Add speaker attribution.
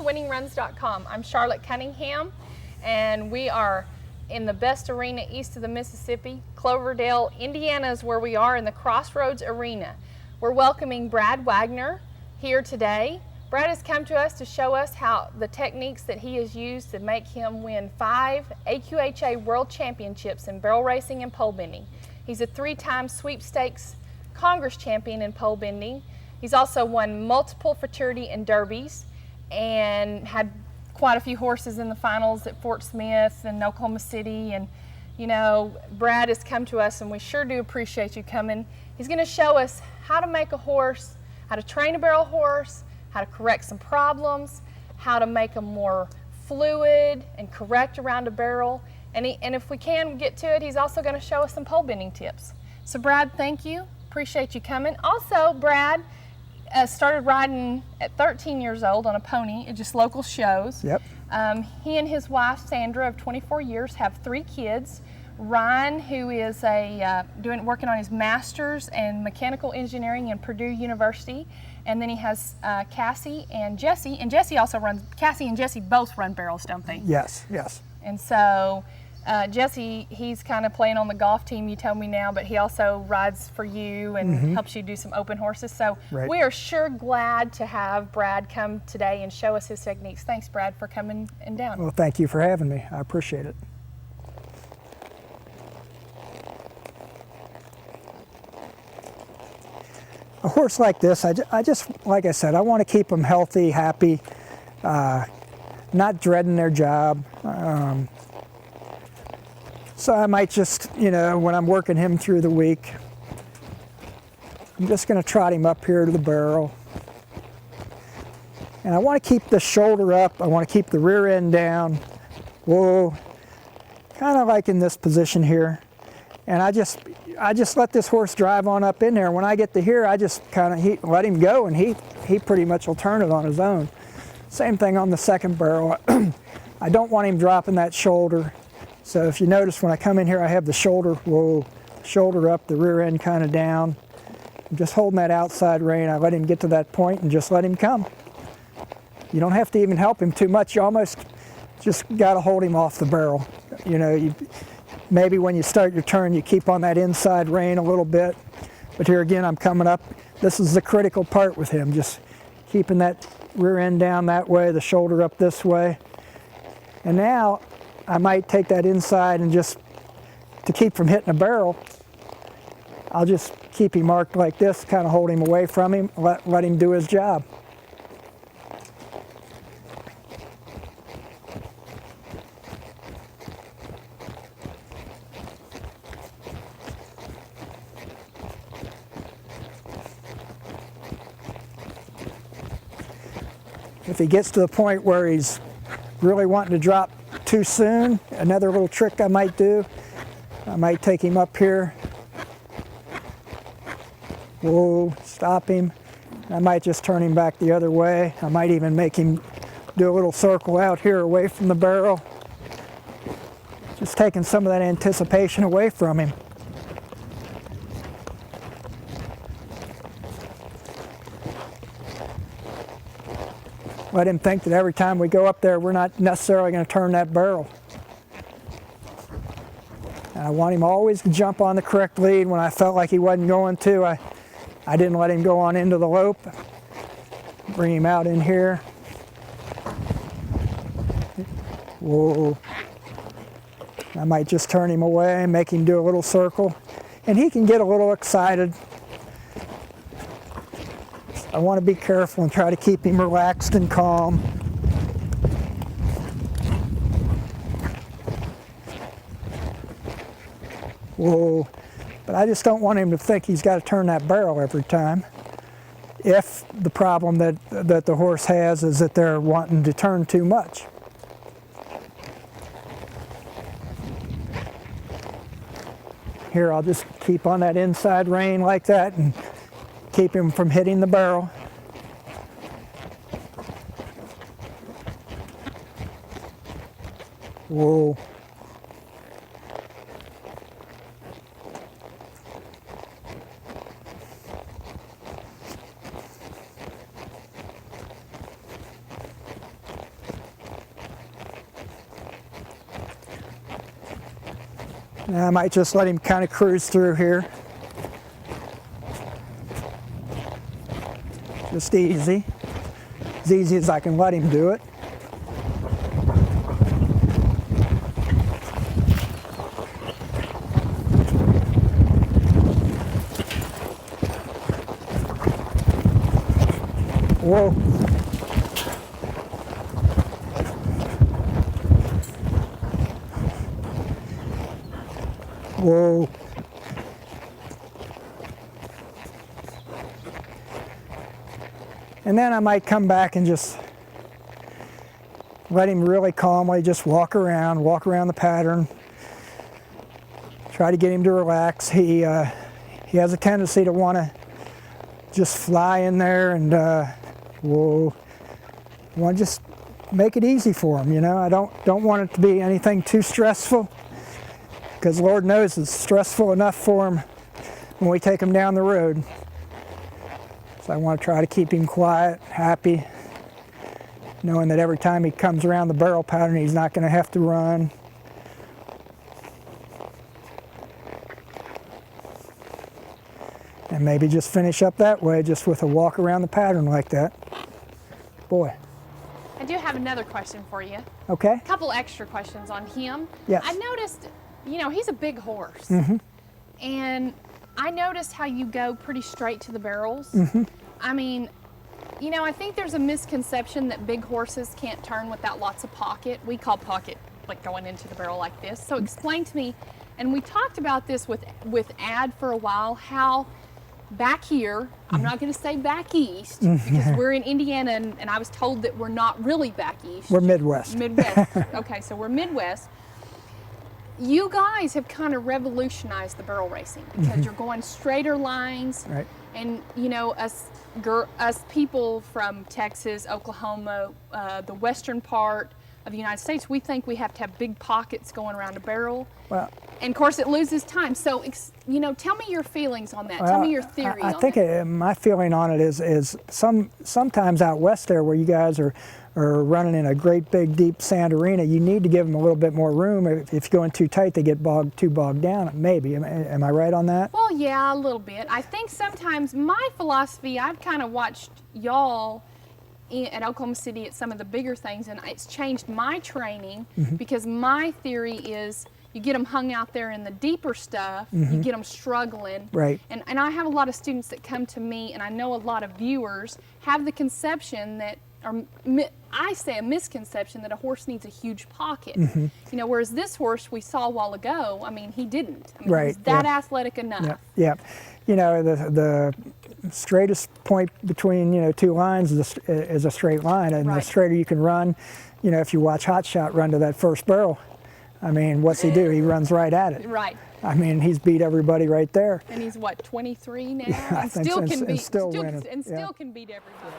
Speaker 1: winningruns.com. I'm Charlotte Cunningham, and we are in the best arena east of the Mississippi. Cloverdale, Indiana is where we are in the Crossroads Arena. We're welcoming Brad Wagner here today. Brad has come to us to show us how the techniques that he has used to make him win 5 AQHA World Championships in barrel racing and pole bending. He's a 3-time sweepstakes Congress champion in pole bending. He's also won multiple fraternity and derbies and had quite a few horses in the finals at Fort Smith and Oklahoma City. And you know, Brad has come to us, and we sure do appreciate you coming. He's going to show us how to make a horse, how to train a barrel horse, how to correct some problems, how to make them more fluid and correct around a barrel. And if we can get to it, he's also going to show us some pole bending tips. So Brad, thank you. Appreciate you coming. Also, Brad started riding at 13 years old on a pony at just local shows.
Speaker 2: Yep.
Speaker 1: He and his wife, Sandra, of 24 years, have 3 kids. Ryan, who is working on his master's in mechanical engineering in Purdue University. And then he has Cassie and Jesse. And Jesse also runs, Cassie and Jesse both run barrels, don't they?
Speaker 2: Yes, yes.
Speaker 1: And so Jesse, he's kind of playing on the golf team, you tell me now, but he also rides for you and helps you do some open horses. So
Speaker 2: right.
Speaker 1: We are sure glad to have Brad come today and show us his techniques. Thanks, Brad, for coming and down.
Speaker 2: Well, thank you for having me. I appreciate it. A horse like this, I just, like I said, I want to keep them healthy, happy, not dreading their job. So I might just, you know, when I'm working him through the week, I'm just going to trot him up here to the barrel. And I want to keep the shoulder up. I want to keep the rear end down. Whoa, kind of like in this position here. And I just let this horse drive on up in there. When I get to here, I just kind of let him go, and he pretty much will turn it on his own. Same thing on the second barrel. I don't want him dropping that shoulder. So if you notice, when I come in here, I have the shoulder up, the rear end kind of down. I'm just holding that outside rein. I let him get to that point and just let him come. You don't have to even help him too much. You almost just got to hold him off the barrel. You know, maybe when you start your turn, you keep on that inside rein a little bit. But here again, I'm coming up. This is the critical part with him, just keeping that rear end down that way, the shoulder up this way. And now I might take that inside and just, to keep from hitting a barrel, I'll just keep him marked like this, kind of hold him away from him, let him do his job. If he gets to the point where he's really wanting to drop too soon, another little trick I might do, I might take him up here. Whoa, stop him. I might just turn him back the other way. I might even make him do a little circle out here away from the barrel. Just taking some of that anticipation away from him. Let him think that every time we go up there, we're not necessarily going to turn that barrel. And I want him always to jump on the correct lead. When I felt like he wasn't going to, I didn't let him go on into the lope. Bring him out in here. Whoa. I might just turn him away, make him do a little circle. And he can get a little excited. I want to be careful and try to keep him relaxed and calm. Whoa. But I just don't want him to think he's got to turn that barrel every time. If the problem that the horse has is that they're wanting to turn too much. Here, I'll just keep on that inside rein like that and keep him from hitting the barrel. Whoa. And I might just let him kind of cruise through here. Just easy. As easy as I can let him do it. Whoa. Whoa. And then I might come back and just let him really calmly just walk around the pattern. Try to get him to relax. He has a tendency to want to just fly in there and whoa. I want to just make it easy for him, you know. I don't want it to be anything too stressful, because Lord knows it's stressful enough for him when we take him down the road. So I want to try to keep him quiet, happy, knowing that every time he comes around the barrel pattern, he's not going to have to run. And maybe just finish up that way, just with a walk around the pattern like that. Boy.
Speaker 1: I do have another question for you.
Speaker 2: Okay.
Speaker 1: A couple extra questions on him.
Speaker 2: Yes.
Speaker 1: I noticed, you know, he's a big horse.
Speaker 2: Mm-hmm.
Speaker 1: And I noticed how you go pretty straight to the barrels.
Speaker 2: Mm-hmm.
Speaker 1: I mean, you know, I think there's a misconception that big horses can't turn without lots of pocket. We call pocket like going into the barrel like this. So explain to me, and we talked about this with Ad for a while, how back here, I'm not going to say back east, because we're in Indiana, and I was told that we're not really back east.
Speaker 2: We're Midwest.
Speaker 1: Midwest. Okay, so we're Midwest. You guys have kind of revolutionized the barrel racing, because you're going straighter lines.
Speaker 2: Right.
Speaker 1: And you know, us people from Texas, Oklahoma, the western part of the United States, we think we have to have big pockets going around a barrel.
Speaker 2: Well,
Speaker 1: and of course it loses time. So, you know, tell me your feelings on that. Tell me your theory
Speaker 2: I
Speaker 1: on
Speaker 2: think
Speaker 1: that.
Speaker 2: my feeling on it is sometimes out west there, where you guys are running in a great big deep sand arena, you need to give them a little bit more room. If you go in too tight, they get too bogged down. Maybe. Am I right on that?
Speaker 1: Well, yeah, a little bit. I think sometimes my philosophy, I've kind of watched y'all at Oklahoma City at some of the bigger things, and it's changed my training, because my theory is you get them hung out there in the deeper stuff, you get them struggling.
Speaker 2: Right.
Speaker 1: And I have a lot of students that come to me, and I know a lot of viewers have the conception that, or I say a misconception, that a horse needs a huge pocket. You know, whereas this horse we saw a while ago, I mean, he didn't. I mean,
Speaker 2: Right.
Speaker 1: he was that athletic enough.
Speaker 2: Yeah. Yeah. You know, the straightest point between, you know, two lines is a straight line, and the straighter you can run, you know, if you watch Hot Shot run to that first barrel, I mean, what's he do? He runs right at it.
Speaker 1: Right.
Speaker 2: I mean, he's beat everybody right there.
Speaker 1: And he's what, 23 now?
Speaker 2: Yeah, I
Speaker 1: and
Speaker 2: think
Speaker 1: still
Speaker 2: so,
Speaker 1: can
Speaker 2: and
Speaker 1: beat
Speaker 2: still winning.
Speaker 1: and still
Speaker 2: Yeah.
Speaker 1: can beat everybody.